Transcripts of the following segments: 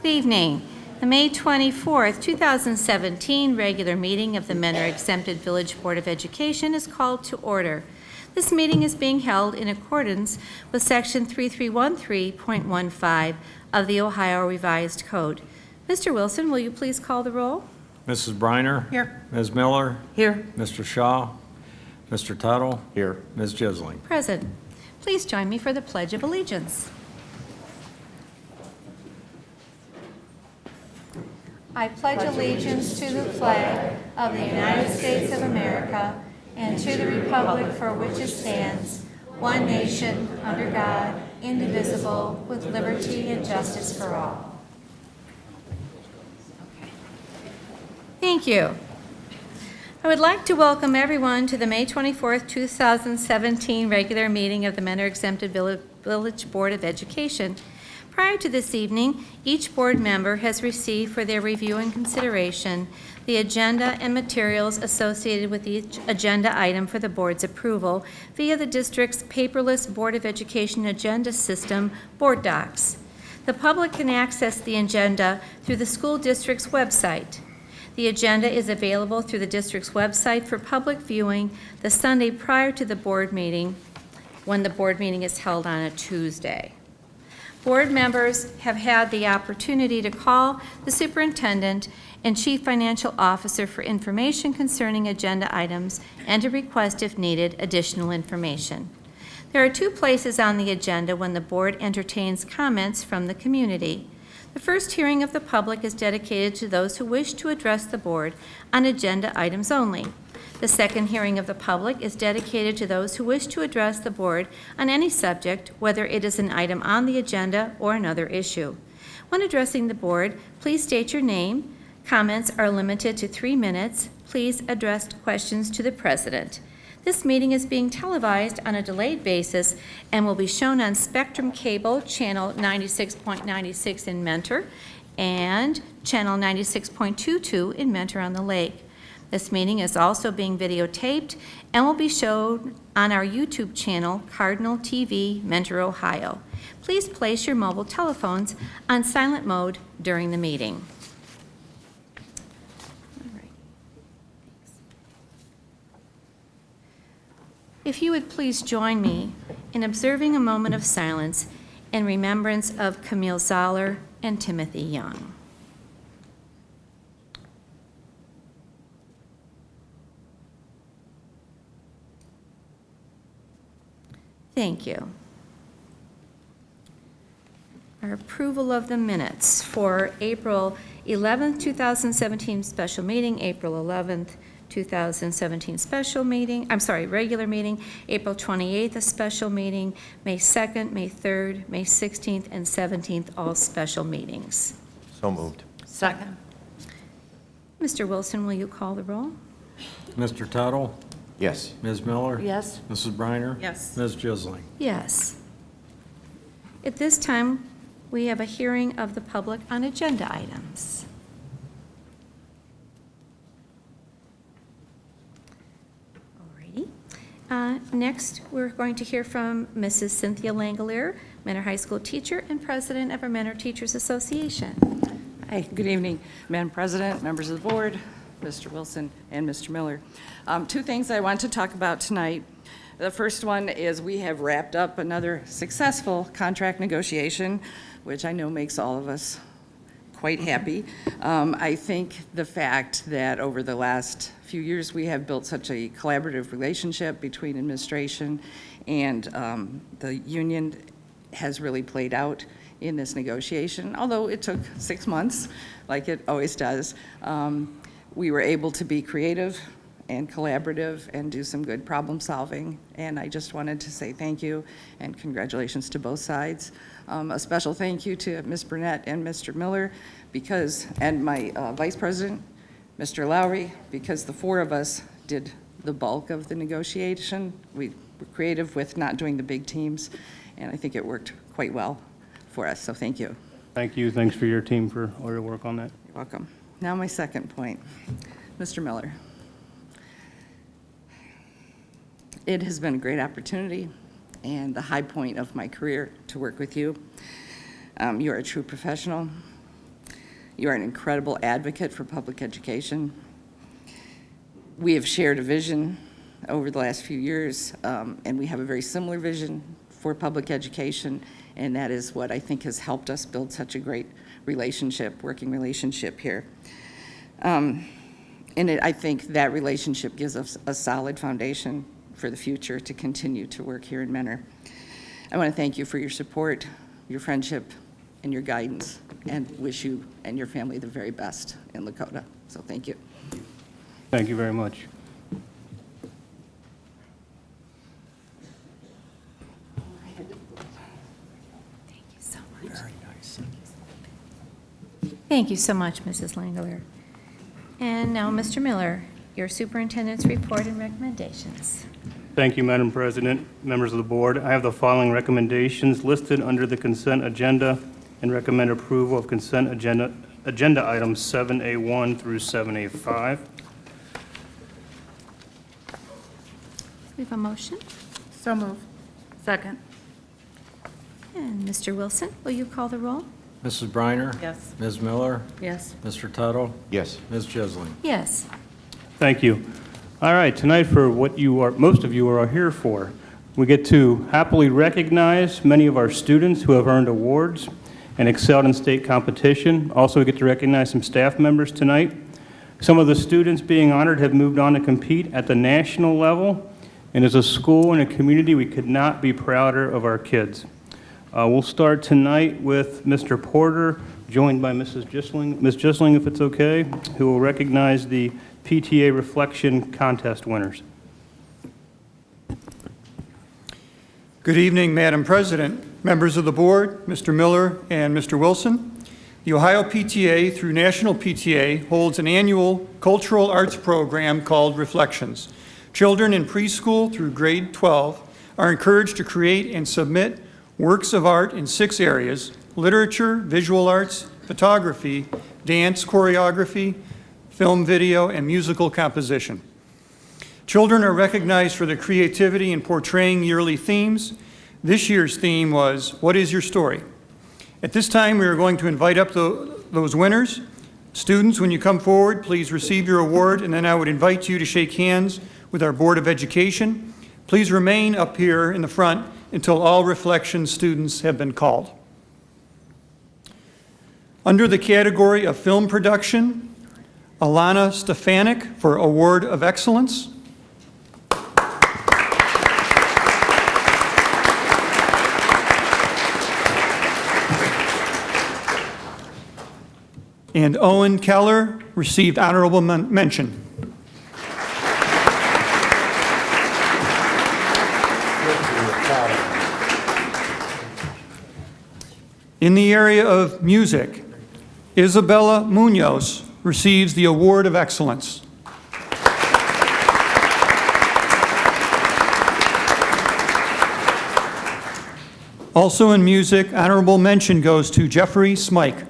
Good evening. The May 24th, 2017 regular meeting of the Mentor Exempted Village Board of Education is called to order. This meeting is being held in accordance with Section 3313.15 of the Ohio Revised Code. Mr. Wilson, will you please call the roll? Mrs. Briner? Here. Ms. Miller? Here. Mr. Shaw? Mr. Tuttle? Here. Ms. Jisling? Present. Please join me for the Pledge of Allegiance. I pledge allegiance to the flag of the United States of America and to the republic for which it stands, one nation, under God, indivisible, with liberty and justice for all. Okay. Thank you. I would like to welcome everyone to the May 24th, 2017 regular meeting of the Mentor Exempted Village Board of Education. Prior to this evening, each board member has received for their review and consideration the agenda and materials associated with each agenda item for the board's approval via the district's paperless Board of Education agenda system, Board Docs. The public can access the agenda through the school district's website. The agenda is available through the district's website for public viewing the Sunday prior to the board meeting, when the board meeting is held on a Tuesday. Board members have had the opportunity to call the superintendent and chief financial officer for information concerning agenda items and to request, if needed, additional information. There are two places on the agenda when the board entertains comments from the community. The first hearing of the public is dedicated to those who wish to address the board on agenda items only. The second hearing of the public is dedicated to those who wish to address the board on any subject, whether it is an item on the agenda or another issue. When addressing the board, please state your name. Comments are limited to 3 minutes. Please address questions to the president. This meeting is being televised on a delayed basis and will be shown on Spectrum Cable, channel 96.96 in Mentor, and channel 96.22 in Mentor on the Lake. This meeting is also being videotaped and will be shown on our YouTube channel, Cardinal TV, Mentor, Ohio. Please place your mobile telephones on silent mode during the meeting. All right. If you would please join me in observing a moment of silence in remembrance of Camille Zoller and Timothy Young. Thank you. Our approval of the minutes for April 11th, 2017 special meeting, April 11th, 2017 special meeting, regular meeting, April 28th, a special meeting, May 2nd, May 3rd, May 16th, and 17th, all special meetings. So moved. Second. Mr. Wilson, will you call the roll? Mr. Tuttle? Yes. Ms. Miller? Yes. Mrs. Briner? Yes. Ms. Jisling? Yes. At this time, we have a hearing of the public on agenda items. Alrighty. Next, we're going to hear from Mrs. Cynthia Langolier, Mentor High School teacher and president of our Mentor Teachers Association. Hi, good evening, Madam President, members of the board, Mr. Wilson, and Mr. Miller. Two things I want to talk about tonight. The first one is we have wrapped up another successful contract negotiation, which I know makes all of us quite happy. I think the fact that over the last few years we have built such a collaborative relationship between administration and the union has really played out in this negotiation, although it took 6 months, like it always does. We were able to be creative and collaborative and do some good problem solving, and I just wanted to say thank you and congratulations to both sides. A special thank you to Ms. Burnett and Mr. Miller and my Vice President, Mr. Lowry, because the four of us did the bulk of the negotiation. We were creative with not doing the big teams, and I think it worked quite well for us, so thank you. Thank you. Thanks for your team for all your work on that. You're welcome. Now my second point, Mr. Miller. It has been a great opportunity and the high point of my career to work with you. You're a true professional. You are an incredible advocate for public education. We have shared a vision over the last few years, and we have a very similar vision for public education, and that is what I think has helped us build such a great relationship, working relationship here. I think that relationship gives us a solid foundation for the future to continue to work here in Mentor. I want to thank you for your support, your friendship, and your guidance, and wish you and your family the very best in Lakota. So thank you. Thank you very much. Thank you so much. Very nice. Thank you so much, Mrs. Langler. And now, Mr. Miller, your superintendent's report and recommendations. Thank you, Madam President, members of the board. I have the following recommendations listed under the consent agenda and recommend approval of consent agenda items 7A1 through 7A5. We have a motion. So move. Second. And Mr. Wilson, will you call the roll? Mrs. Briner? Yes. Ms. Miller? Yes. Mr. Tuttle? Yes. Ms. Jisling? Yes. Thank you. All right, tonight for what most of you are here for, we get to happily recognize many of our students who have earned awards and excelled in state competition. Also, we get to recognize some staff members tonight. Some of the students being honored have moved on to compete at the national level, and as a school and a community, we could not be prouder of our kids. We'll start tonight with Mr. Porter, joined by Mrs. Jisling. Ms. Jisling, if it's okay, who will recognize the PTA Reflection Contest winners. Good evening, Madam President, members of the board, Mr. Miller and Mr. Wilson. The Ohio PTA through National PTA holds an annual cultural arts program called Reflections. Children in preschool through grade 12 are encouraged to create and submit works of art in 6 areas: literature, visual arts, photography, dance, choreography, film, video, and musical composition. Children are recognized for their creativity in portraying yearly themes. This year's theme was, "What is your story?" At this time, we are going to invite up those winners. Students, when you come forward, please receive your award, and then I would invite you to shake hands with our Board of Education. Please remain up here in the front until all Reflection students have been called. Under the category of film production, Alana Stefanik for Award of Excellence. And Owen Keller received honorable mention. In the area of music, Isabella Munoz receives the Award of Excellence. Also in music, honorable mention goes to Jeffrey Smike.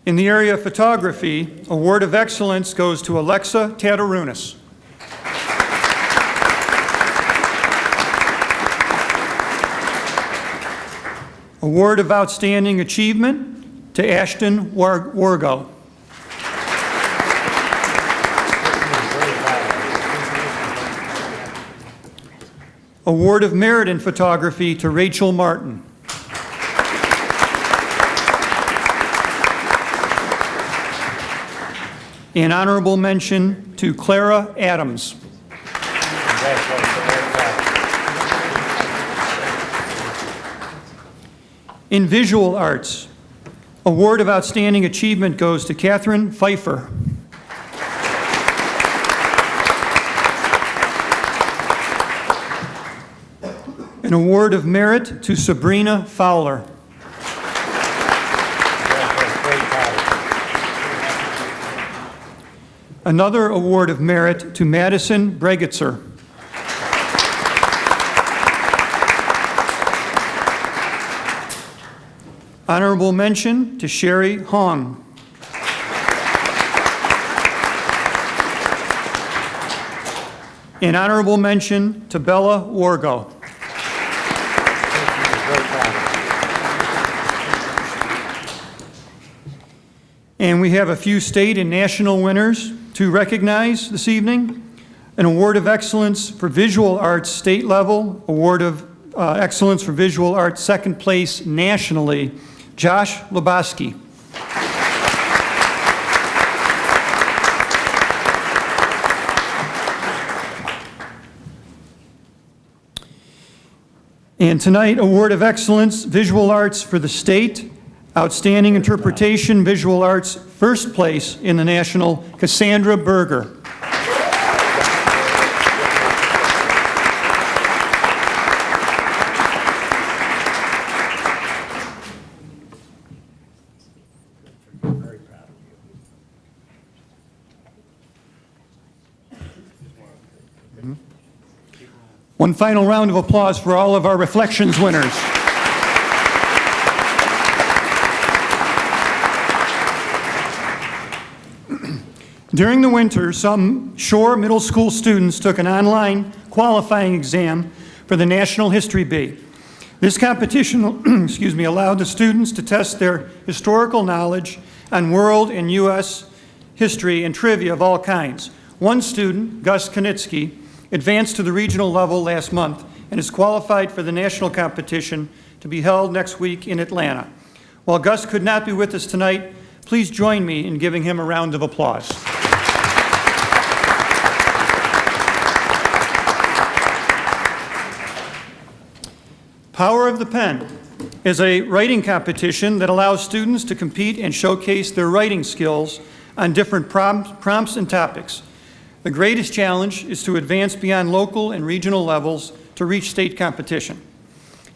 In the area of photography, Award of Excellence goes to Alexa Tatarunas. Award of Outstanding Achievement to Ashton Wargo. Award of Merit in Photography to Rachel Martin. An honorable mention to Clara Adams. In visual arts, Award of Outstanding Achievement goes to Catherine Pfeiffer. An Award of Merit to Sabrina Fowler. Another Award of Merit to Madison Bregitzer. Honorable mention to Sherry Hong. An honorable mention to Bella Wargo. And we have a few state and national winners to recognize this evening. An Award of Excellence for Visual Arts state level, Award of Excellence for Visual Arts second place nationally, Josh Luboski. And tonight, Award of Excellence, Visual Arts for the state, Outstanding Interpretation, Visual Arts, first place in the national, Cassandra Berger. One final round of applause for all of our Reflections winners. During the winter, some Shore Middle School students took an online qualifying exam for the National History Bee. This competition allowed the students to test their historical knowledge on world and U.S. history and trivia of all kinds. One student, Gus Konitsky, advanced to the regional level last month and is qualified for the national competition to be held next week in Atlanta. While Gus could not be with us tonight, please join me in giving him a round of applause. Power of the Pen is a writing competition that allows students to compete and showcase their writing skills on different prompts and topics. The greatest challenge is to advance beyond local and regional levels to reach state competition.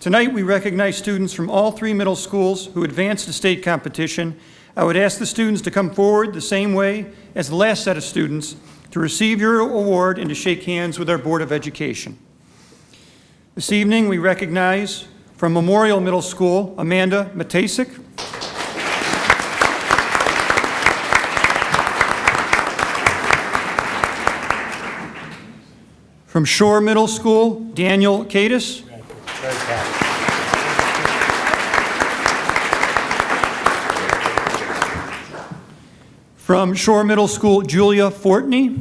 Tonight, we recognize students from all 3 middle schools who advanced to state competition. I would ask the students to come forward the same way as the last set of students to receive your award and to shake hands with our Board of Education. This evening, we recognize from Memorial Middle School, Amanda Matasik. From Shore Middle School, Daniel Kadis. From Shore Middle School, Julia Fortney.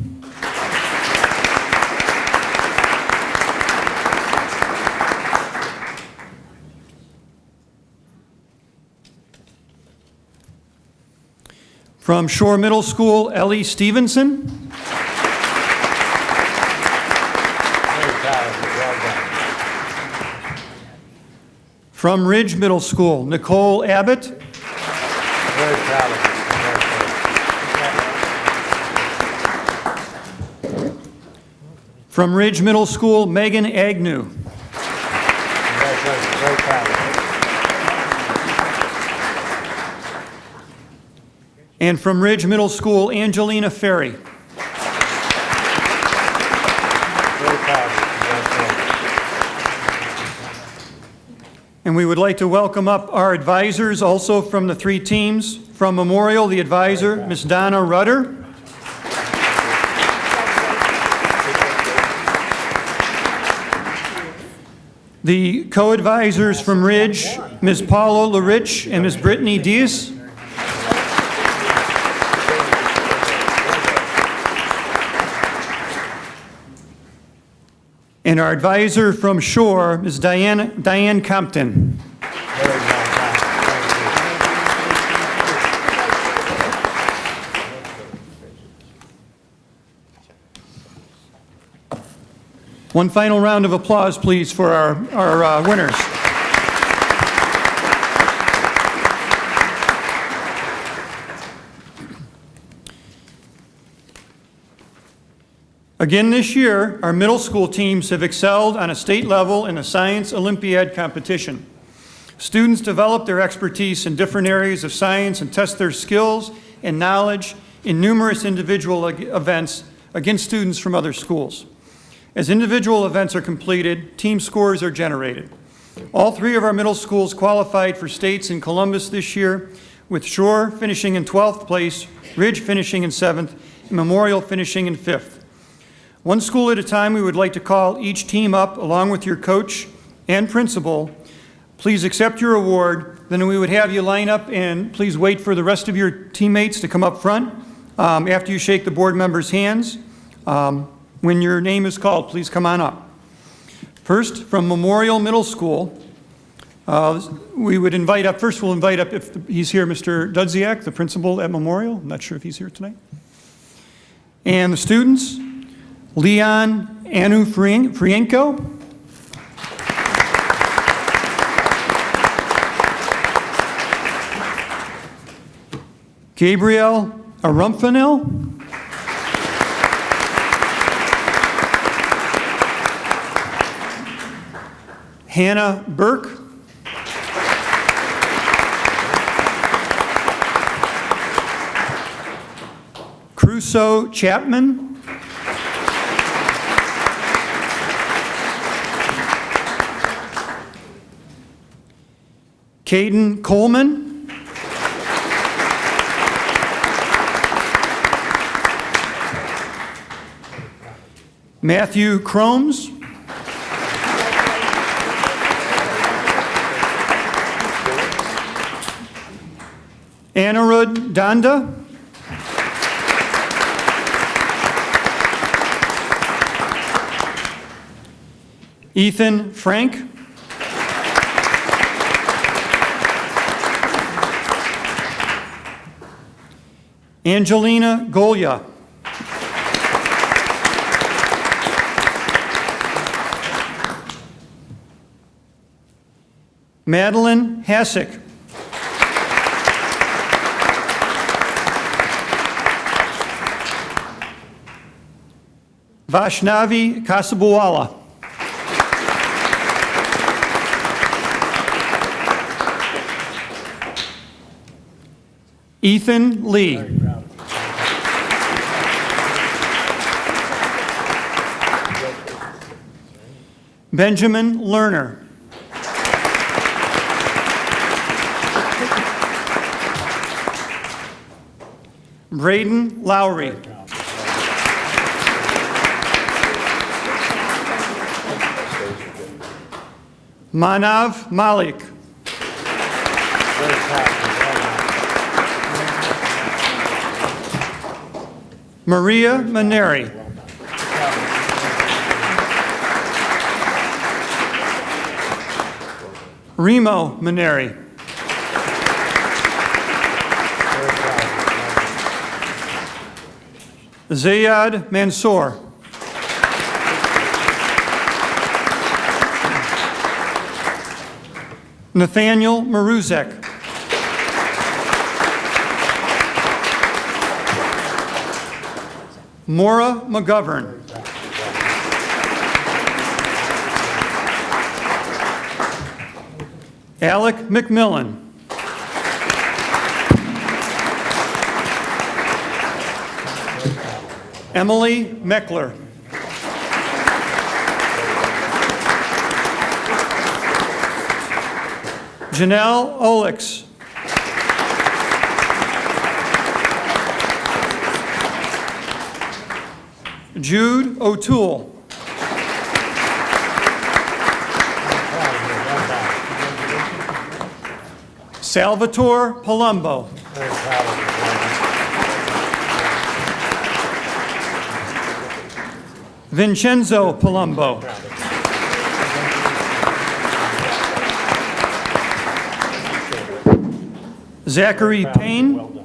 From Shore Middle School, Ellie Stevenson. From Ridge Middle School, Nicole Abbott. Very proud of you. From Ridge Middle School, Megan Agnew. Congratulations. Very proud of you. And from Ridge Middle School, Angelina Ferry. Very proud of you. Congratulations. And we would like to welcome up our advisors also from the 3 teams. From Memorial, the advisor, Ms. Donna Rudder. The co-advisors from Ridge, Ms. Paula LaRich and Ms. Brittany Diaz. And our advisor from Shore, Ms. Diane Compton. Very well done. One final round of applause, please, for our winners. Again this year, our middle school teams have excelled on a state level in a science Olympiad competition. Students develop their expertise in different areas of science and test their skills and knowledge in numerous individual events against students from other schools. As individual events are completed, team scores are generated. All 3 of our middle schools qualified for states in Columbus this year, with Shore finishing in 12th place, Ridge finishing in 7th, and Memorial finishing in 5th. One school at a time, we would like to call each team up along with your coach and principal. Please accept your award then we would have you line up, and please wait for the rest of your teammates to come up front after you shake the board members' hands. When your name is called, please come on up. First, from Memorial Middle School, we would invite up, first we'll invite up, if he's here, Mr. Dudziak, the principal at Memorial. I'm not sure if he's here tonight. And the students, Leon Frienko, Gabriel Arumfanel, Hannah Burke, Crusoe Chapman, Caden Coleman, Matthew Cromes, Anirudh Danda, Ethan Frank, Angelina Golia, Madeline Hassick, Vaishnavi Kasabuwala, Ethan Lee, Benjamin Lerner, Braden Lowry, Manav Malik, Very proud. Maria Maneri, Remo Maneri, Zayad Mansour, Nathaniel Maruzek, Maura McGovern, Alec McMillan, Emily Meckler, Janelle Olix, Jude O'Toole, Salvatore Palumbo, Very proud of you. Vincenzo Palumbo, Zachary Payne, Well done.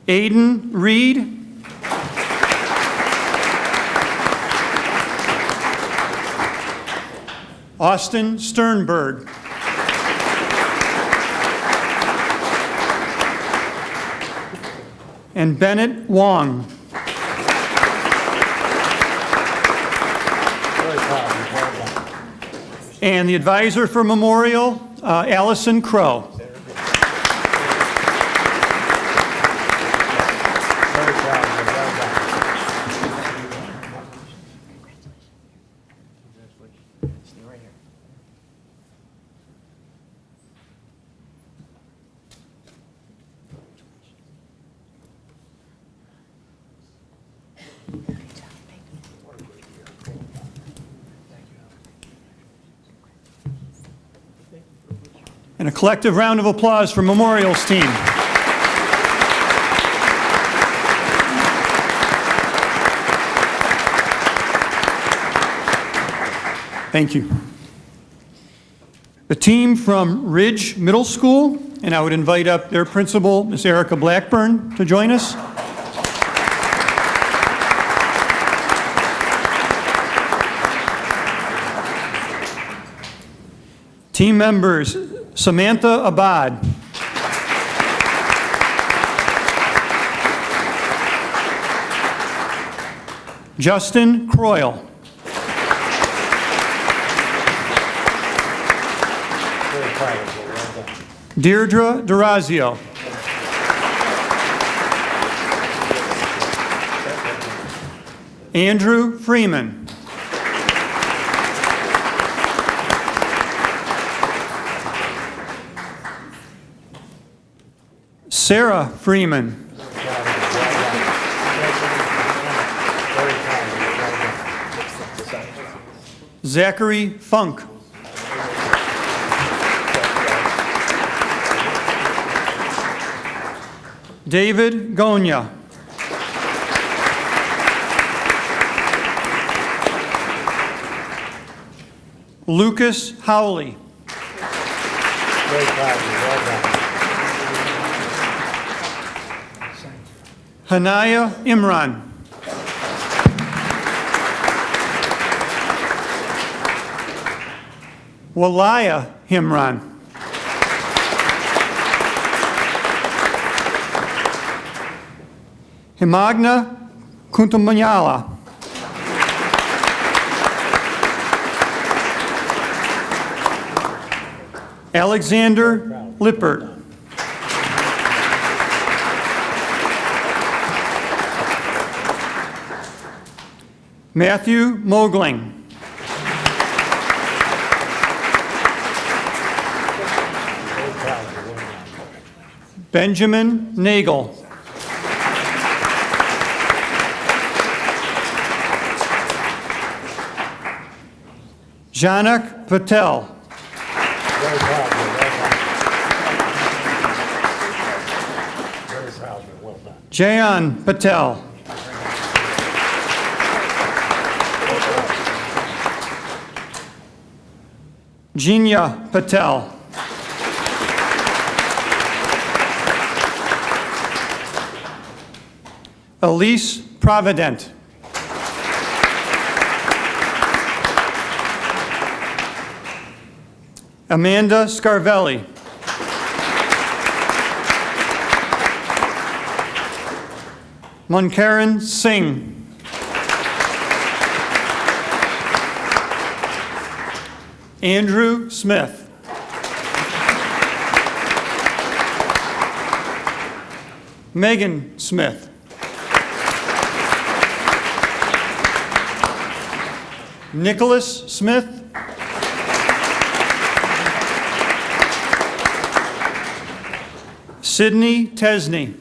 Aiden Reed, Austin Sternberg, and Bennett Wong. Very proud of you. Well done. And the advisor for Memorial, Allison Crow. Very proud of you. Well done. Stay right here. And a collective round of applause for Memorials team. Thank you. The team from Ridge Middle School, and I would invite up their principal, Miss Erica Blackburn, to join us. Team members, Samantha Abad. Justin Croyle. Very proud of you. Well done. Deirdre Durazio. Andrew Freeman. Sarah Freeman. Very proud of you. Well done. Zachary Funk. David Gonya. Lucas Howley. Very proud of you. Well done. Hanaya Imran. Walaya Imran. Himagna Kuntumanyala. Alexander Lippert. Matthew Mogling. Very proud of you. Well done. Benjamin Nagel. Janak Patel. Very proud of you. Well done. Very proud of you. Well done. Jayan Patel. Jinya Patel. Elise Provident. Amanda Scarvelli. Munkaran Singh. Andrew Smith. Megan Smith. Nicholas Smith. Sydney Tesney.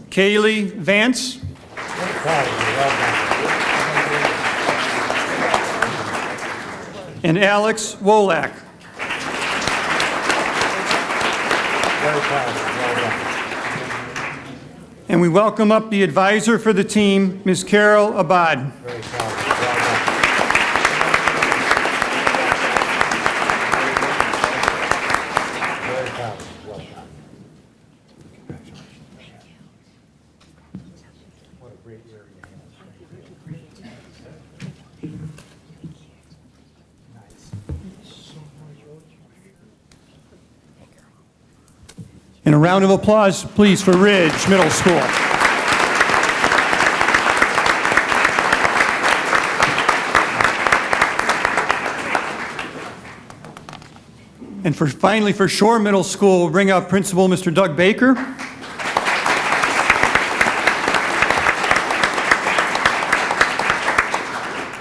Kaylee Vance. Very proud of you. Well done. And Alex Wolak. Very proud of you. Well done. And we welcome up the advisor for the team, Ms. Carol Abad. Very proud of you. Well done. Very proud of you. Well done. What a great year you had. And a round of applause, please, for Ridge Middle School. And finally, for Shore Middle School, we'll bring up Principal Mr. Doug Baker.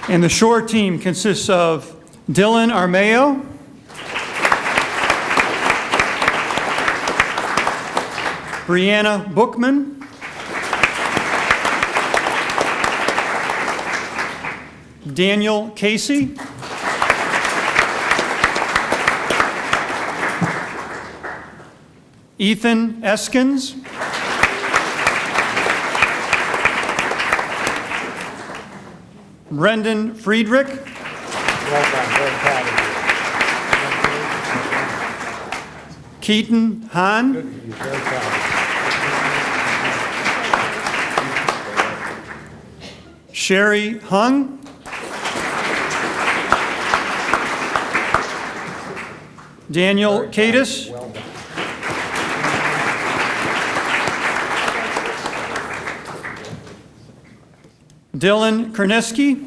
And the Shore team consists of Dylan Armeo, Brianna Bookman, Daniel Casey. Ethan Eskins. Brendan Friedrich. Well done, very proud of Keaton Hahn. you. Good for you, very proud of Sherry Hung. Daniel Cadis. you. Well done. Dylan Kerneski.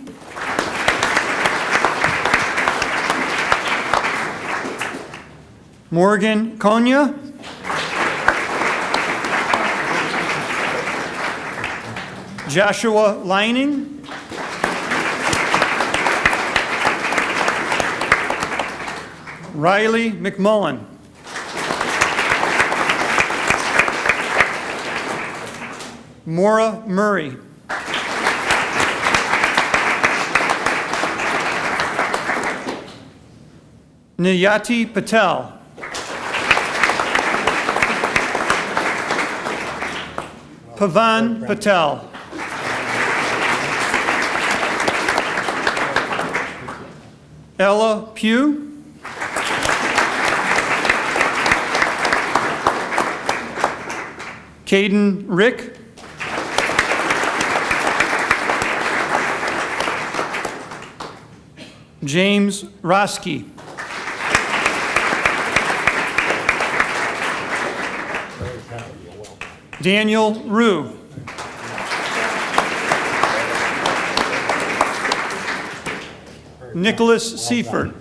Morgan Konya. Joshua Lining. Riley McMullen. Maura Murray. Niyati Patel. Pavan Patel. Ella Pugh. Caden Rick. James Roski. Very proud of you. Well done. Daniel Rue. Nicholas Seifert.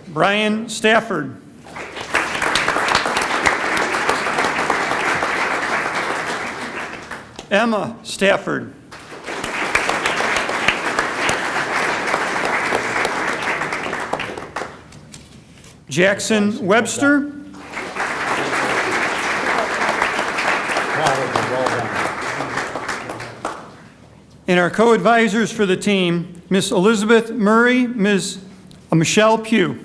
Brian Stafford. Emma Stafford. Jackson Webster. Proud of you, well done. And our co-advisors for the team, Miss Elizabeth Murray, Ms. Michelle Pugh.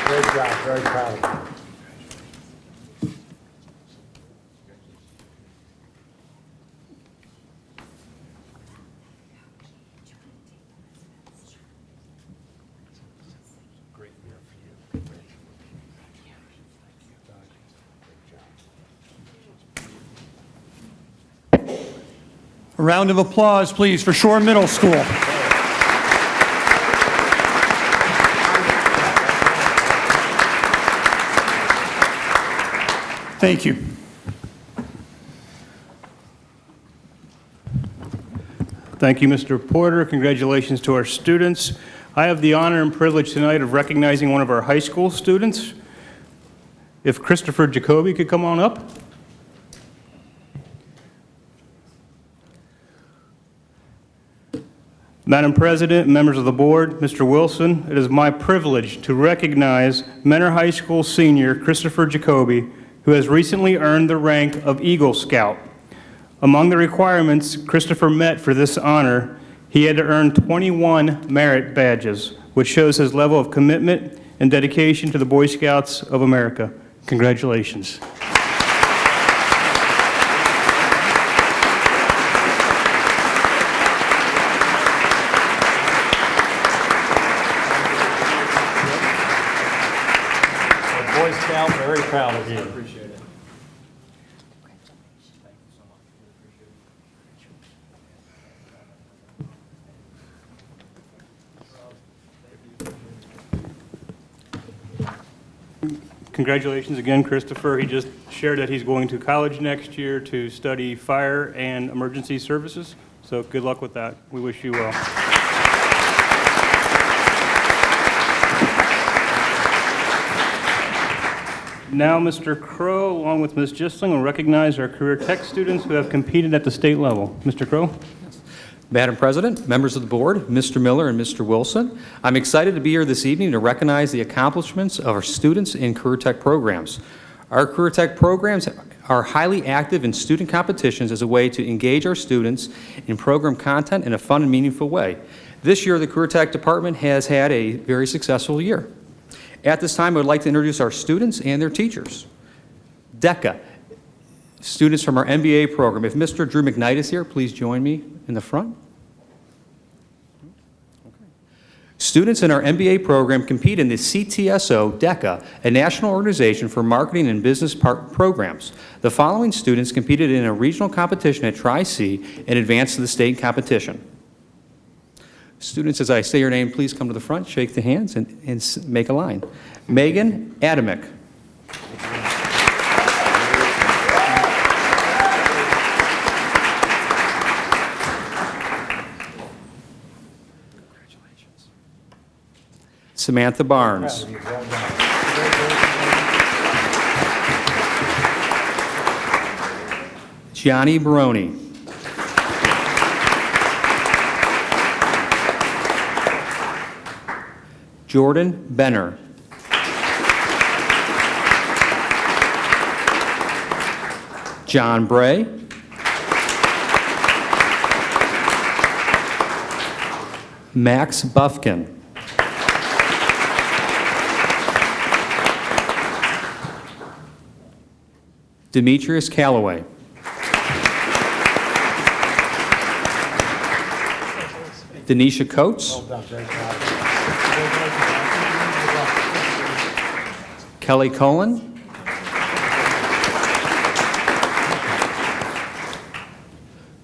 Great job, very proud of you. Great year for you. Great job. A round of applause, please, for Shore Middle School. Thank you. Thank you, Mr. Porter. Congratulations to our students. I have the honor and privilege tonight of recognizing one of our high school students. If Christopher Jacoby could come on up. Madam President, members of the board, Mr. Wilson, it is my privilege to recognize Mentor High School senior Christopher Jacoby, who has recently earned the rank of Eagle Scout. Among the requirements Christopher met for this honor, he had to earn 21 merit badges, which shows his level of commitment and dedication to the Boy Scouts of America. Congratulations. Boy Scout, very proud of you. Appreciate it. Congratulations again, Christopher. He just shared that he's going to college next year to study fire and emergency services. So good luck with that. We wish you well. Now, Mr. Crow, along with Ms. Gisling, will recognize our career tech students who have competed at the state level. Mr. Crow? Madam President, members of the board, Mr. Miller and Mr. Wilson, I'm excited to be here this evening to recognize the accomplishments of our students in Career Tech programs. Our Career Tech programs are highly active in student competitions as a way to engage our students in program content in a fun and meaningful way. This year, the Career Tech department has had a very successful year. At this time, I would like to introduce our students and their teachers. DECA, students from our MBA program. If Mr. Drew McKnight is here, please join me in the front. Students in our MBA program compete in the CTSO DECA, a national organization for marketing and business programs. The following students competed in a regional competition at Tri-C and advanced to the state competition. Students, as I say your name, please come to the front, shake the hands, and make a line. Megan Adamick. Samantha Barnes. Gianni Baroni. Jordan Benner. John Bray. Max Buffkin. Demetrius Calloway. Denisha Coates. Kelly Cullen.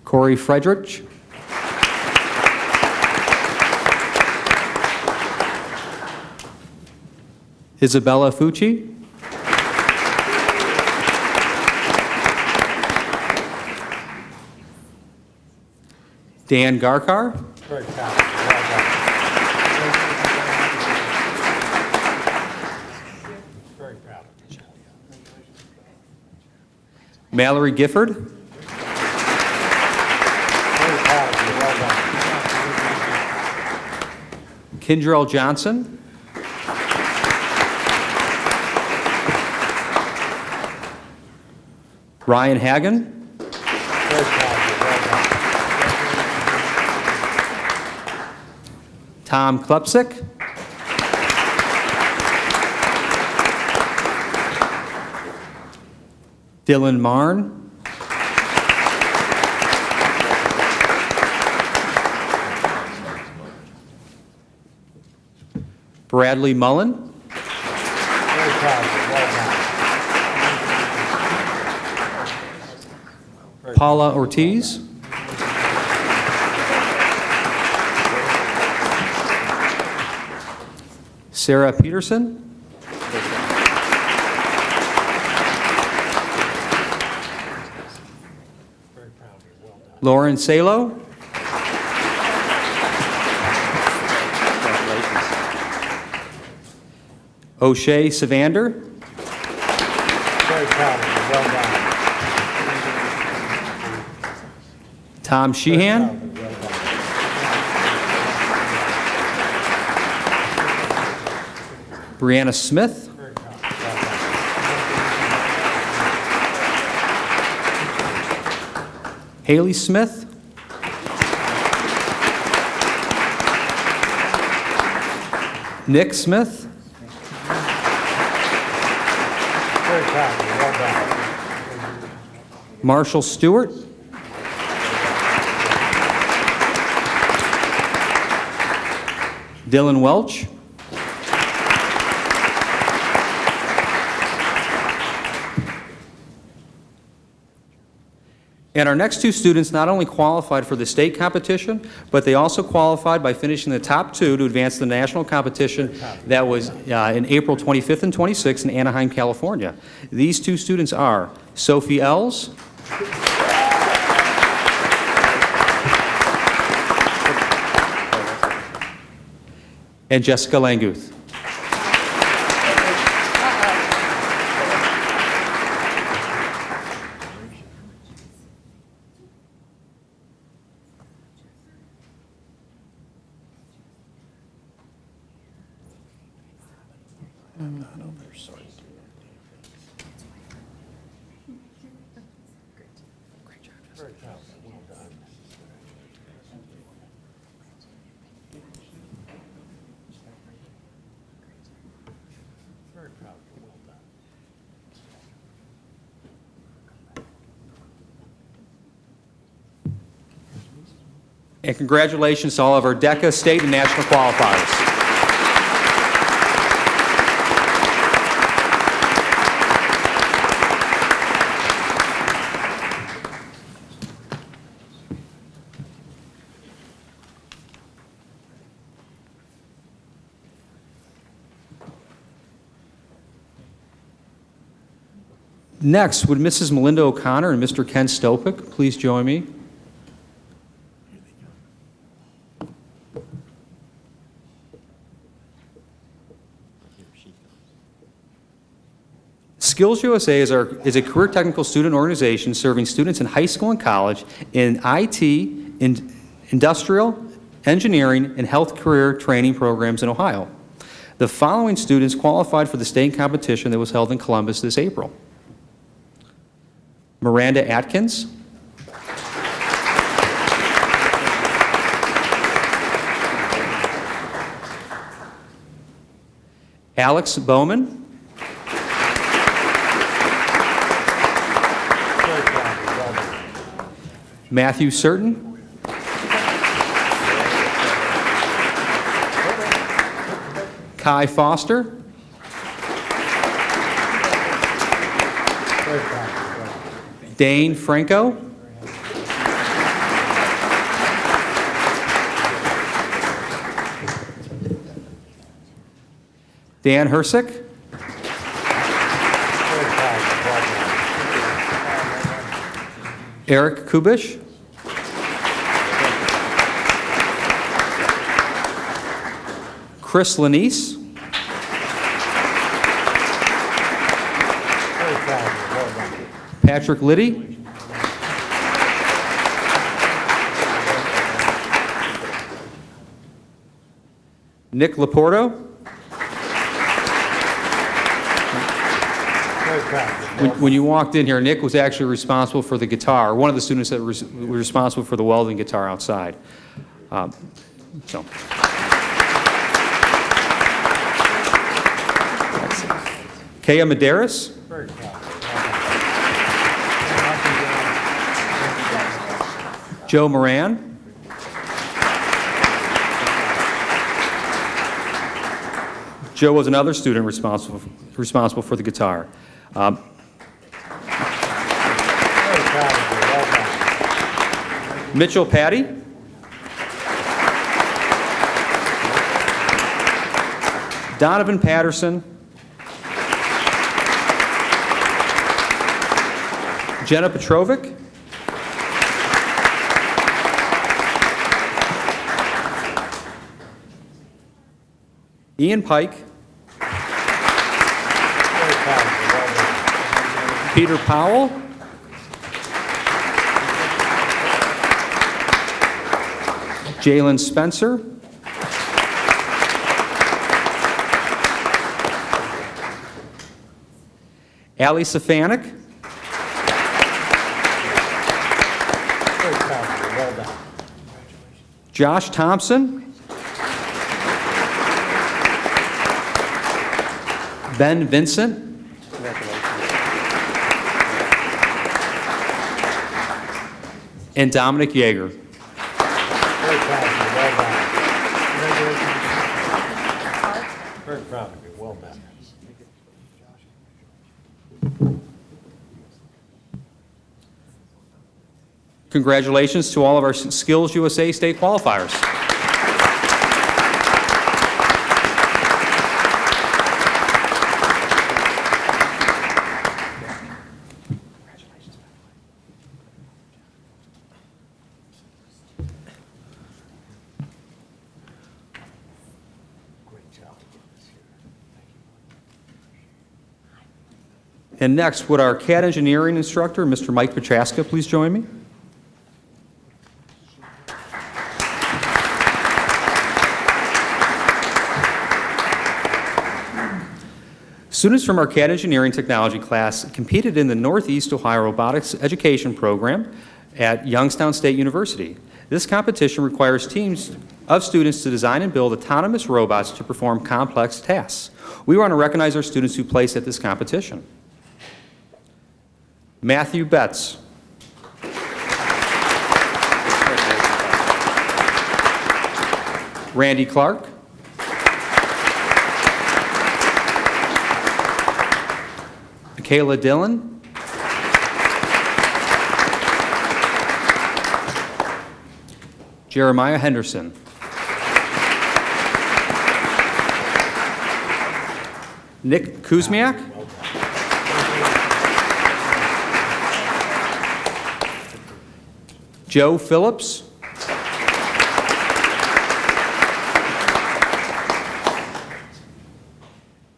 Corey Fredrich. Isabella Fucci. Dan Garkar. Very proud. Well done. Very proud. Mallory Gifford. Very proud of you. Well done. Kindrell Johnson. Ryan Hagan. Very proud of you. Well done. Tom Klepsik. Dylan Marn. Bradley Mullen. Very proud of you. Well done. Paula Ortiz. Sarah Peterson. Very proud of you. Well done. Lauren Salo. O'Shea Savander. Very proud of you. Well done. Tom Sheehan. Well done. Brianna Smith. Very proud. Well done. Haley Smith. Nick Smith. Very proud of you. Well done. Marshall Stewart. Dylan Welch. And our next two students not only qualified for the state competition, but they also qualified by finishing the top two to advance to the national competition that was in April 25th and 26th in Anaheim, California. These two students are Sophie Els and Jessica Languth. And congratulations to all of our DECA state and national qualifiers. Next, would Mrs. Melinda O'Connor and Mr. Ken Stopik please join me? Skills USA is a career technical student organization serving students in high school and college in IT, industrial, engineering, and health career training programs in Ohio. The following students qualified for the state competition that was held in Columbus this April. Miranda Atkins, Alex Bowman, Matthew Certain, Kai Foster, Dane Franco, Dan Hersick, Eric Kubish, Chris Lanise, Patrick Liddy, Nick Laporto, when you walked in here, Nick was actually responsible for the guitar, one of the students that was responsible for the welding guitar outside. Kaya Medeiros, Joe Moran, Joe was another student responsible for the guitar. Mitchell Patty, Donovan Patterson, Jenna Petrovic, Ian Pike, Peter Powell, Jalen Spencer, Ali Stefanik, Josh Thompson, Ben Vincent, and Dominic Yeager. Very proud of you, well done. Very proud of you, well done. Congratulations to all of our Skills USA state qualifiers. And next, would our CAD engineering instructor, Mr. Mike Petraska, please join me? Students from our CAD engineering technology class competed in the Northeast Ohio Robotics Education Program at Youngstown State University. This competition requires teams of students to design and build autonomous robots to perform complex tasks. We want to recognize our students who placed at this competition. Matthew Betts. Randy Clark. Michaela Dillon. Jeremiah Henderson. Nick Kuzmiak. Joe Phillips.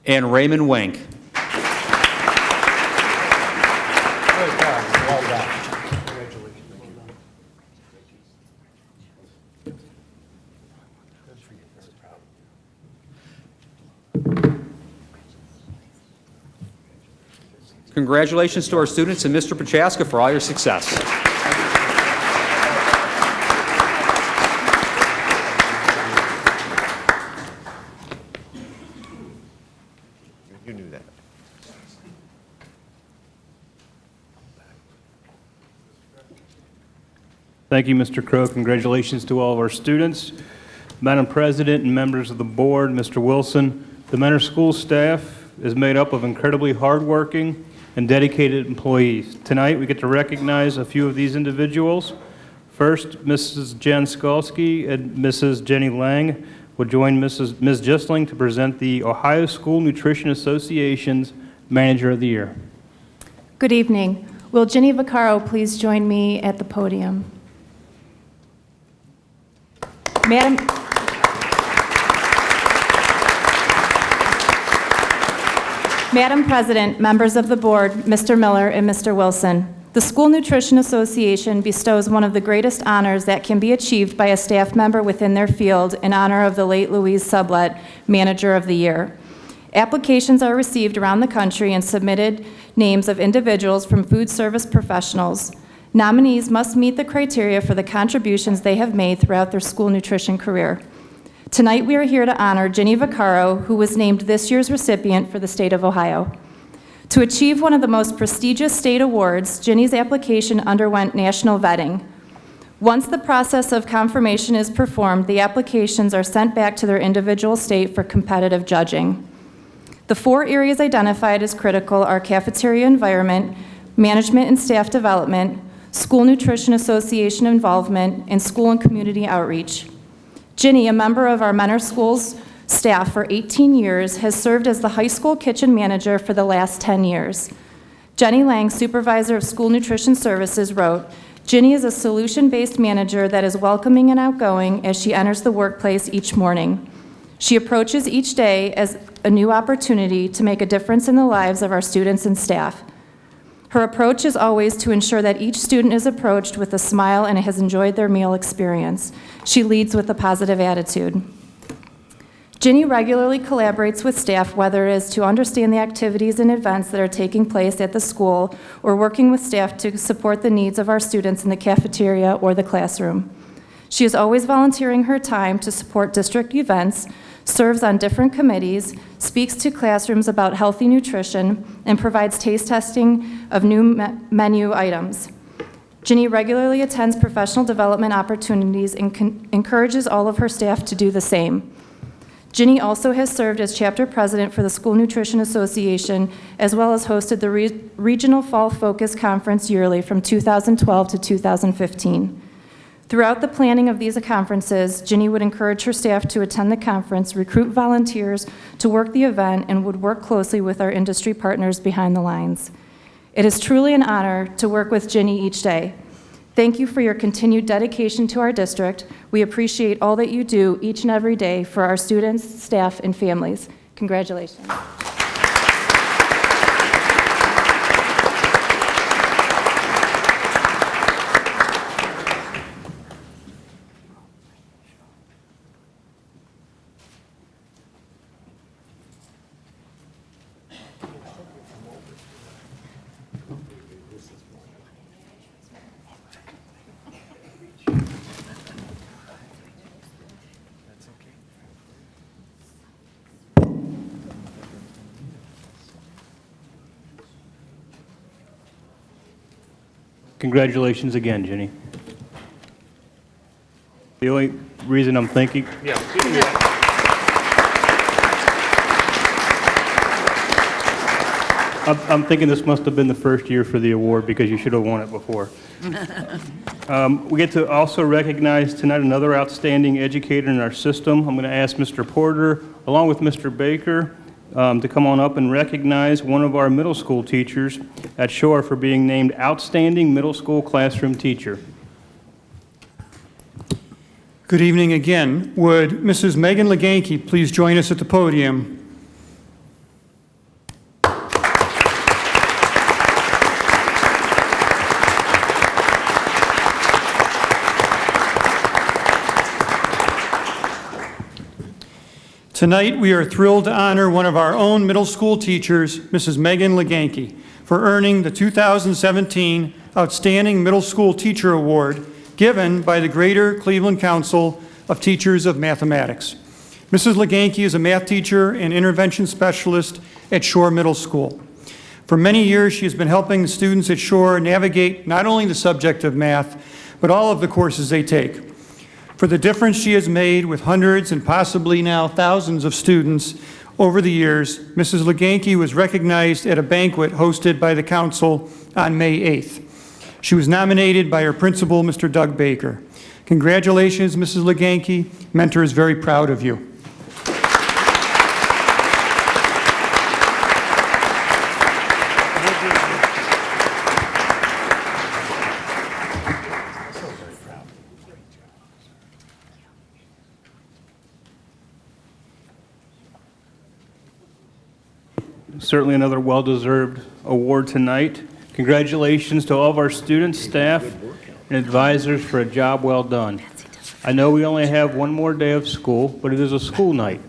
And Raymond Wank. Very proud. Well done. Congratulations to our students and Mr. Pachaska for all your success. You knew that. Thank you, Mr. Crow. Congratulations to all of our students. Madam President and members of the board, Mr. Wilson, the Mentor School staff is made up of incredibly hardworking and dedicated employees. Tonight, we get to recognize a few of these individuals. First, Mrs. Jen Skalski and Mrs. Jenny Lang will join Ms. Jistling to present the Ohio School Nutrition Association's Manager of the Year. Good evening. Will Ginny Vaccaro please join me at the podium? Madam President, members of the board, Mr. Miller and Mr. Wilson, the School Nutrition Association bestows one of the greatest honors that can be achieved by a staff member within their field in honor of the late Louise Sublett, Manager of the Year. Applications are received around the country and submitted names of individuals from food service professionals. Nominees must meet the criteria for the contributions they have made throughout their school nutrition career. Tonight, we are here to honor Ginny Vaccaro, who was named this year's recipient for the state of Ohio. To achieve one of the most prestigious state awards, Ginny's application underwent national vetting. Once the process of confirmation is performed, the applications are sent back to their individual state for competitive judging. The 4 areas identified as critical are cafeteria environment, management and staff development, School Nutrition Association involvement, and school and community outreach. Ginny, a member of our Mentor Schools staff for 18 years, has served as the high school kitchen manager for the last 10 years. Jenny Lang, supervisor of school nutrition services, wrote, "Ginny is a solution-based manager that is welcoming and outgoing as she enters the workplace each morning. She approaches each day as a new opportunity to make a difference in the lives of our students and staff. Her approach is always to ensure that each student is approached with a smile and has enjoyed their meal experience. She leads with a positive attitude." Ginny regularly collaborates with staff, whether it is to understand the activities and events that are taking place at the school or working with staff to support the needs of our students in the cafeteria or the classroom. She is always volunteering her time to support district events, serves on different committees, speaks to classrooms about healthy nutrition, and provides taste testing of new menu items. Ginny regularly attends professional development opportunities and encourages all of her staff to do the same. Ginny also has served as chapter president for the School Nutrition Association, as well as hosted the Regional Fall Focus Conference yearly from 2012 to 2015. Throughout the planning of these conferences, Ginny would encourage her staff to attend the conference, recruit volunteers to work the event, and would work closely with our industry partners behind the lines. It is truly an honor to work with Ginny each day. Thank you for your continued dedication to our district. We appreciate all that you do each and every day for our students, staff, and families. Congratulations. Congratulations again, Jenny. The only reason I'm thinking, I'm thinking this must have been the first year for the award because you should have won it before. We get to also recognize tonight another outstanding educator in our system. I'm going to ask Mr. Porter, along with Mr. Baker, to come on up and recognize one of our middle school teachers at Shore for being named Outstanding Middle School Classroom Teacher. Good evening again. Would Mrs. Megan Leganke please join us at the podium? Tonight, we are thrilled to honor one of our own middle school teachers, Mrs. Megan Leganke, for earning the 2017 Outstanding Middle School Teacher Award given by the Greater Cleveland Council of Teachers of Mathematics. Mrs. Leganke is a math teacher and intervention specialist at Shore Middle School. For many years, she has been helping the students at Shore navigate not only the subject of math, but all of the courses they take. For the difference she has made with hundreds and possibly now thousands of students over the years, Mrs. Leganke was recognized at a banquet hosted by the council on May 8th. She was nominated by her principal, Mr. Doug Baker. Congratulations, Mrs. Leganke. Mentor is very proud of you. Certainly another well-deserved award tonight. Congratulations to all of our students, staff, and advisors for a job well done. I know we only have one more day of school, but it is a school night.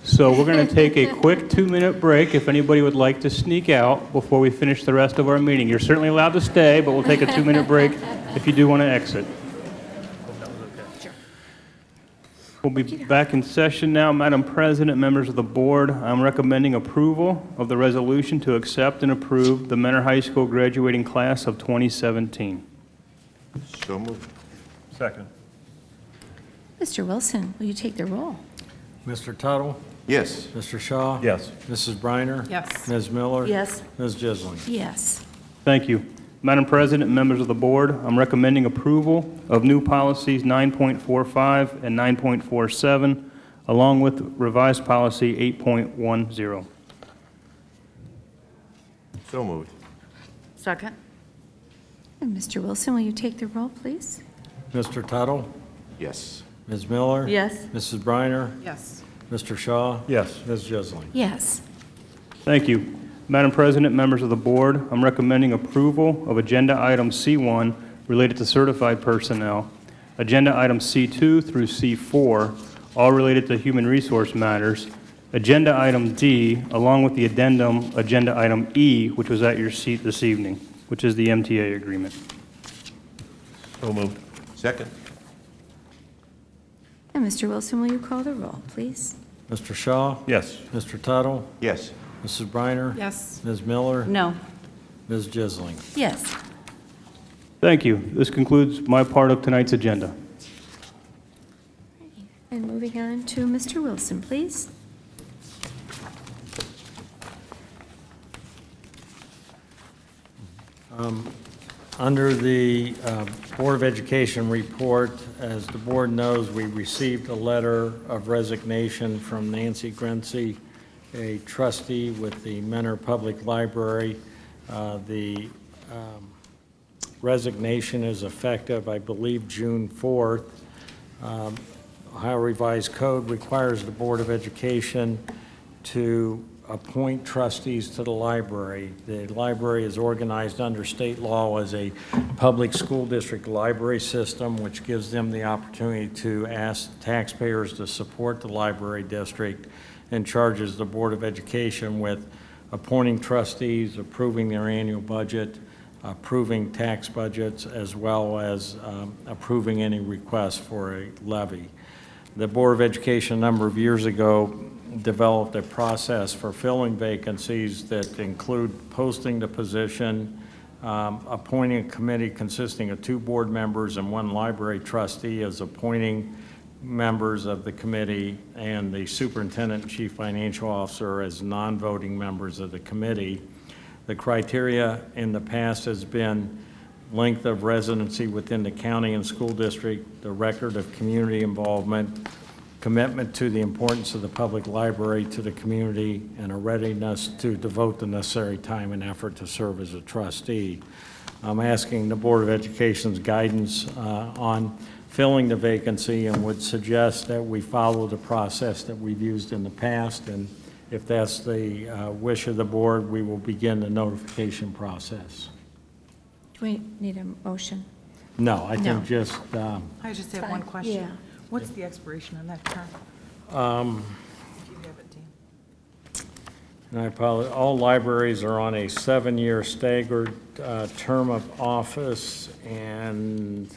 So we're going to take a quick 2-minute break if anybody would like to sneak out before we finish the rest of our meeting. You're certainly allowed to stay, but we'll take a 2-minute break if you do want to exit. We'll be back in session now. Madam President, members of the board, I'm recommending approval of the resolution to accept and approve the Mentor High School graduating class of 2017. So moved. Second. Mr. Wilson, will you take the roll? Mr. Tuttle? Yes. Mr. Shaw? Yes. Mrs. Briner? Yes. Ms. Miller? Yes. Ms. Jisling? Yes. Thank you. Madam President, members of the board, I'm recommending approval of new policies 9.45 and 9.47, along with revised policy 8.10. So moved. Second. And Mr. Wilson, will you take the roll, please? Mr. Tuttle? Yes. Ms. Miller? Yes. Mrs. Briner? Yes. Mr. Shaw? Yes. Ms. Jisling? Yes. Thank you. Madam President, members of the board, I'm recommending approval of Agenda Item C1 related to certified personnel, Agenda Item C2 through C4, all related to human resource matters, Agenda Item D, along with the addendum Agenda Item E, which was at your seat this evening, which is the MTA agreement. So moved. Second. And Mr. Wilson, will you call the roll, please? Mr. Shaw? Yes. Mr. Tuttle? Yes. Mrs. Briner? Yes. Ms. Miller? No. Ms. Jisling? Yes. Thank you. This concludes my part of tonight's agenda. And moving on to Mr. Wilson, please. Under the Board of Education report, as the board knows, we received a letter of resignation from Nancy Grency, a trustee with the Mentor Public Library. The resignation is effective, I believe, June 4th. Ohio Revised Code requires the Board of Education to appoint trustees to the library. The library is organized under state law as a public school district library system, which gives them the opportunity to ask taxpayers to support the library district, and charges the Board of Education with appointing trustees, approving their annual budget, approving tax budgets, as well as approving any requests for a levy. The Board of Education a number of years ago developed a process for filling vacancies that include posting the position, appointing a committee consisting of 2 board members and 1 library trustee as appointing members of the committee, and the superintendent and chief financial officer as non-voting members of the committee. The criteria in the past has been length of residency within the county and school district, the record of community involvement, commitment to the importance of the public library to the community, and a readiness to devote the necessary time and effort to serve as a trustee. I'm asking the Board of Education's guidance on filling the vacancy, and would suggest that we follow the process that we've used in the past, and if that's the wish of the board, we will begin the notification process. Do we need a motion? No, I No. think just, I just have one question. What's the expiration on that term? If you have it, Dean. and I apologize, all libraries are on a 7-year staggered term of office, and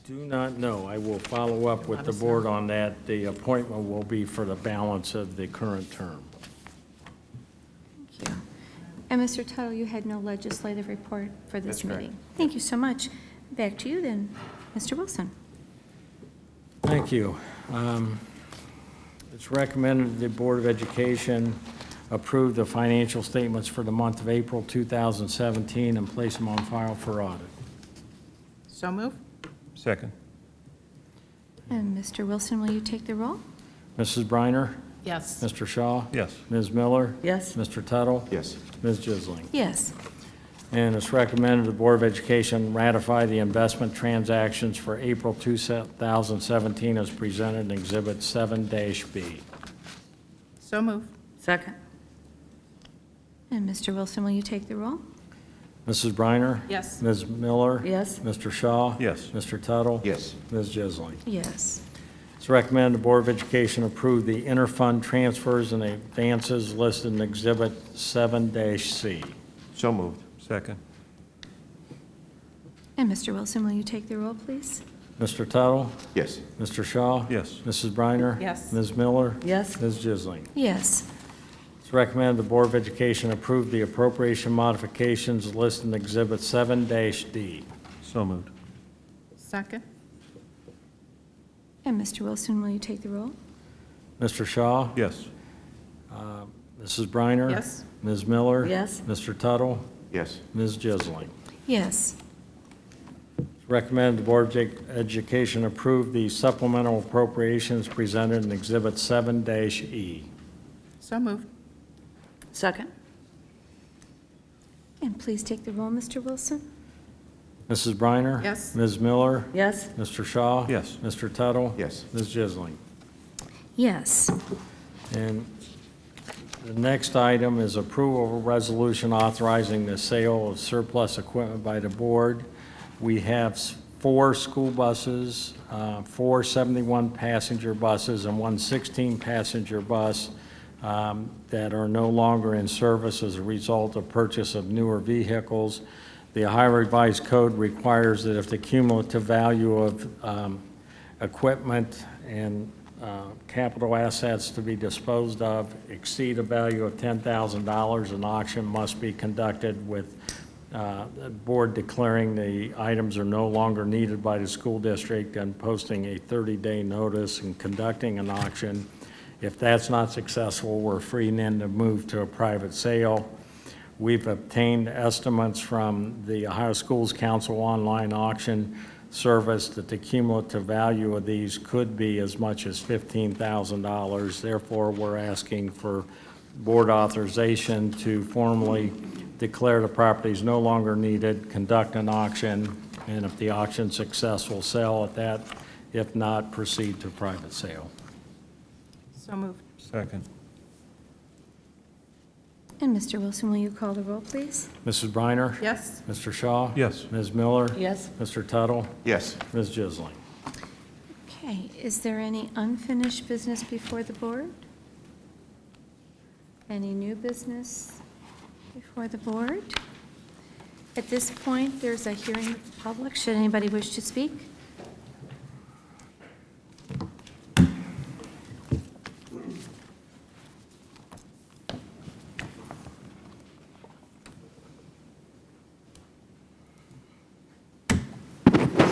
do not know. I will follow up with the board on that. The appointment will be for the balance of the current term. Thank you. And Mr. Tuttle, you had no legislative report for this That's correct. meeting. Thank you so much. Back to you then, Mr. Wilson. Thank you. It's recommended the Board of Education approve the financial statements for the month of April 2017 and place them on file for audit. So move. Second. And Mr. Wilson, will you take the roll? Mrs. Briner? Yes. Mr. Shaw? Yes. Ms. Miller? Yes. Mr. Tuttle? Yes. Ms. Jisling? Yes. And it's recommended the Board of Education ratify the investment transactions for April 2017 as presented in Exhibit 7-B. So move. Second. And Mr. Wilson, will you take the roll? Mrs. Briner? Yes. Ms. Miller? Yes. Mr. Shaw? Yes. Mr. Tuttle? Yes. Ms. Jisling? Yes. It's recommended the Board of Education approve the interfund transfers and advances listed in Exhibit 7-C. So moved. Second. And Mr. Wilson, will you take the roll, please? Mr. Tuttle? Yes. Mr. Shaw? Yes. Mrs. Briner? Yes. Ms. Miller? Yes. Ms. Jisling? Yes. It's recommended the Board of Education approve the appropriation modifications listed in Exhibit 7-D. So moved. Second. And Mr. Wilson, will you take the roll? Mr. Shaw? Yes. Mrs. Briner? Yes. Ms. Miller? Yes. Mr. Tuttle? Yes. Ms. Jisling? Yes. It's recommended the Board of Education approve the supplemental appropriations presented in Exhibit 7-E. So moved. Second. And please take the roll, Mr. Wilson. Mrs. Briner? Yes. Ms. Miller? Yes. Mr. Shaw? Yes. Mr. Tuttle? Yes. Ms. Jisling? Yes. And the next item is approval of a resolution authorizing the sale of surplus equipment by the board. We have 4 school buses, 4 71-passenger buses, and 1 16-passenger bus that are no longer in service as a result of purchase of newer vehicles. The Ohio Revised Code requires that if the cumulative value of equipment and capital assets to be disposed of exceed a value of $10,000, an auction must be conducted with the board declaring the items are no longer needed by the school district and posting a 30-day notice and conducting an auction. If that's not successful, we're free then to move to a private sale. We've obtained estimates from the Ohio Schools Council online auction service that the cumulative value of these could be as much as $15,000. Therefore, we're asking for board authorization to formally declare the property is no longer needed, conduct an auction, and if the auction's successful, sell at that. If not, proceed to private sale. So moved. Second. And Mr. Wilson, will you call the roll, please? Mrs. Briner? Yes. Mr. Shaw? Yes. Ms. Miller? Yes. Mr. Tuttle? Yes. Ms. Jisling? Okay, is there any unfinished business before the board? Any new business before the board? At this point, there's a hearing of the public. Should anybody wish to speak?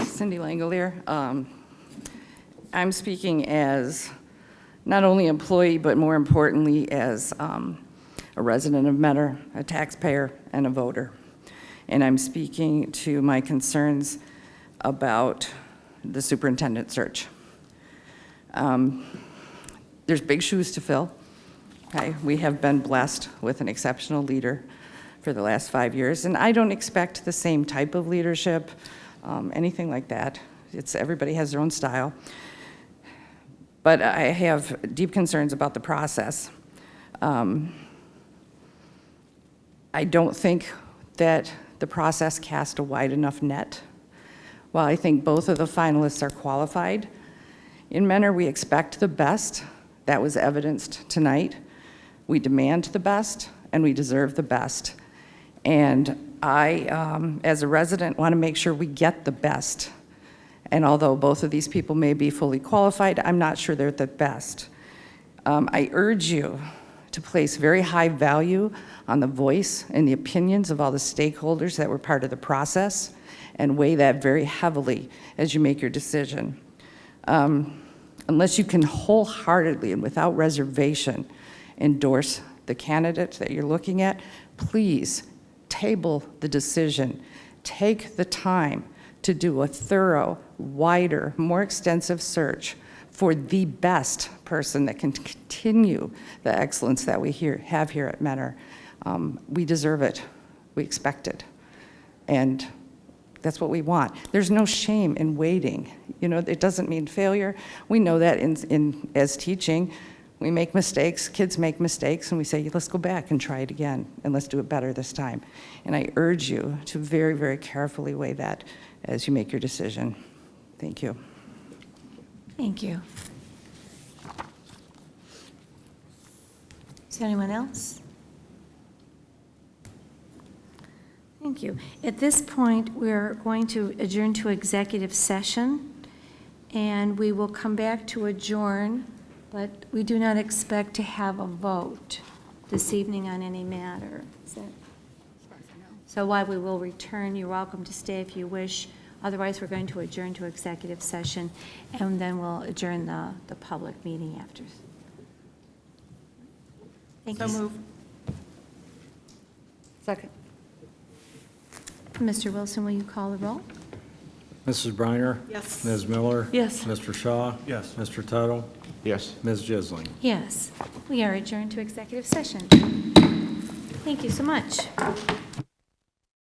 Cindy Langolier. I'm speaking as not only employee, but more importantly, as a resident of Mentor, a taxpayer, and a voter. And I'm speaking to my concerns about the superintendent search. There's big shoes to fill. Okay? We have been blessed with an exceptional leader for the last 5 years, and I don't expect the same type of leadership, anything like that. Everybody has their own style. But I have deep concerns about the process. I don't think that the process cast a wide enough net. While I think both of the finalists are qualified, in Mentor we expect the best. That was evidenced tonight. We demand the best, and we deserve the best. And I, as a resident, want to make sure we get the best. And although both of these people may be fully qualified, I'm not sure they're the best. I urge you to place very high value on the voice and the opinions of all the stakeholders that were part of the process and weigh that very heavily as you make your decision. Unless you can wholeheartedly and without reservation endorse the candidate that you're looking at, please table the decision. Take the time to do a thorough, wider, more extensive search for the best person that can continue the excellence that we have here at Mentor. We deserve it. We expect it. And that's what we want. There's no shame in waiting. You know, it doesn't mean failure. We know that as teaching. We make mistakes, kids make mistakes, and we say, let's go back and try it again, and let's do it better this time. And I urge you to very, very carefully weigh that as you make your decision. Thank you. Thank you. Is there anyone else? Thank you. At this point, we're going to adjourn to executive session, and we will come back to adjourn, but we do not expect to have a vote this evening on any matter. Is that? So while we will return, you're welcome to stay if you wish. Otherwise, we're going to adjourn to executive session, and then we'll adjourn the public meeting after. Thank you. So move. Second. Mr. Wilson, will you call the roll? Mrs. Briner? Yes. Ms. Miller? Yes. Mr. Shaw? Yes. Mr. Tuttle? Yes. Ms. Jisling? Yes, we are adjourned to executive session. Thank you so much.